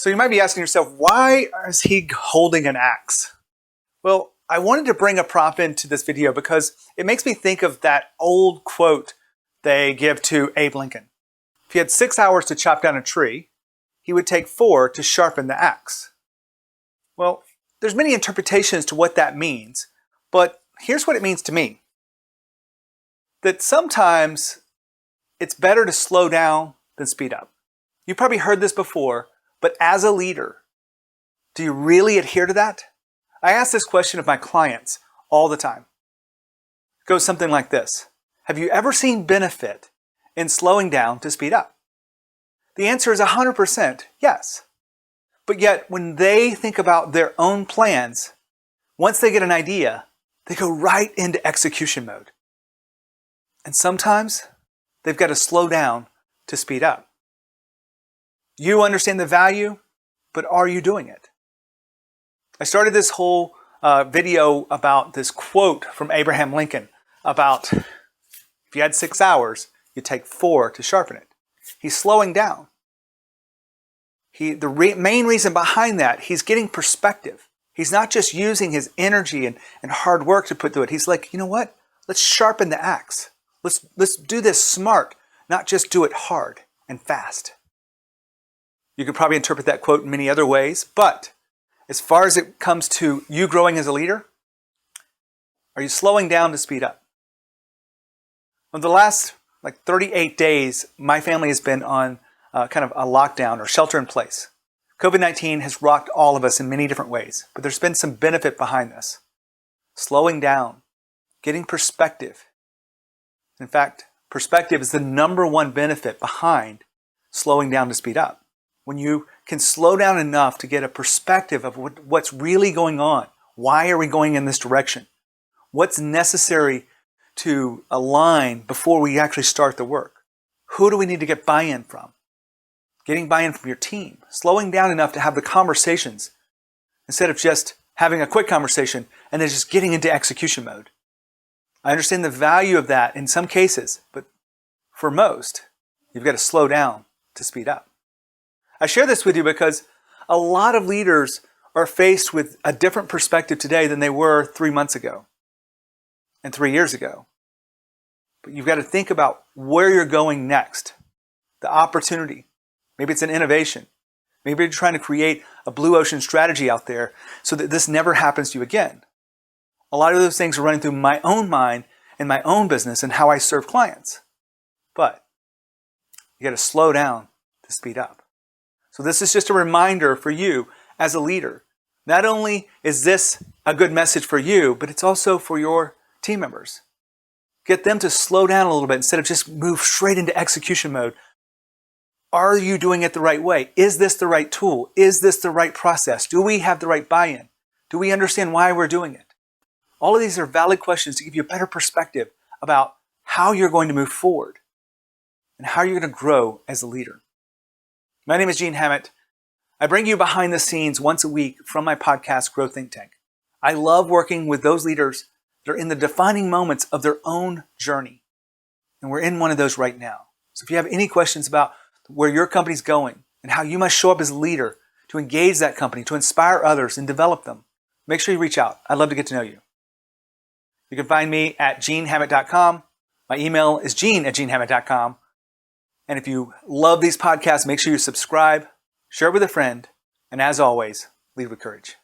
So you might be asking yourself, why is he holding an axe? Well, I wanted to bring a prop into this video because it makes me think of that old quote they give to Abe Lincoln. If he had 6 hours to chop down a tree, he would take 4 to sharpen the axe. Well, there's many interpretations to what that means, but here's what it means to me. That sometimes it's better to slow down than speed up. You've probably heard this before, but as a leader, do you really adhere to that? I ask this question of my clients all the time. It goes something like this. Have you ever seen benefit in slowing down to speed up? The answer is 100% yes. But yet, when they think about their own plans, once they get an idea, they go right into execution mode. And sometimes, they've got to slow down to speed up. You understand the value, but are you doing it? I started this whole video about this quote from Abraham Lincoln about if you had 6 hours, you take 4 to sharpen it. He's slowing down. The main reason behind that, he's getting perspective. He's not just using his energy and hard work to put through it. He's like, you know what? Let's sharpen the axe. Let's do this smart, not just do it hard and fast. You could probably interpret that quote in many other ways, but as far as it comes to you growing as a leader, are you slowing down to speed up? In the last 38 days, my family has been on kind of a lockdown or shelter in place. COVID-19 has rocked all of us in many different ways, but there's been some benefit behind this. Slowing down, getting perspective. In fact, perspective is the #1 benefit behind slowing down to speed up. When you can slow down enough to get a perspective of what's really going on, why are we going in this direction? What's necessary to align before we actually start the work? Who do we need to get buy-in from? Getting buy-in from your team. Slowing down enough to have the conversations instead of just having a quick conversation and then just getting into execution mode. I understand the value of that in some cases, but for most, you've got to slow down to speed up. I share this with you because a lot of leaders are faced with a different perspective today than they were 3 months ago and 3 years ago. But you've got to think about where you're going next, the opportunity. Maybe it's an innovation. Maybe you're trying to create a blue ocean strategy out there so that this never happens to you again. A lot of those things are running through my own mind and my own business and how I serve clients. But you got to slow down to speed up. So this is just a reminder for you as a leader. Not only is this a good message for you, but it's also for your team members. Get them to slow down a little bit instead of just move straight into execution mode. Are you doing it the right way? Is this the right tool? Is this the right process? Do we have the right buy-in? Do we understand why we're doing it? All of these are valid questions to give you a better perspective about how you're going to move forward and how you're going to grow as a leader. My name is Gene Hammett. I bring you behind the scenes once a week from my podcast, Grow Think Tank. I love working with those leaders that are in the defining moments of their own journey. And we're in one of those right now. So if you have any questions about where your company's going and how you must show up as a leader to engage that company, to inspire others and develop them, make sure you reach out. I'd love to get to know you. You can find me at genehammett.com. My email is gene@genehammett.com. And if you love these podcasts, make sure you subscribe, share it with a friend, and as always, lead with courage.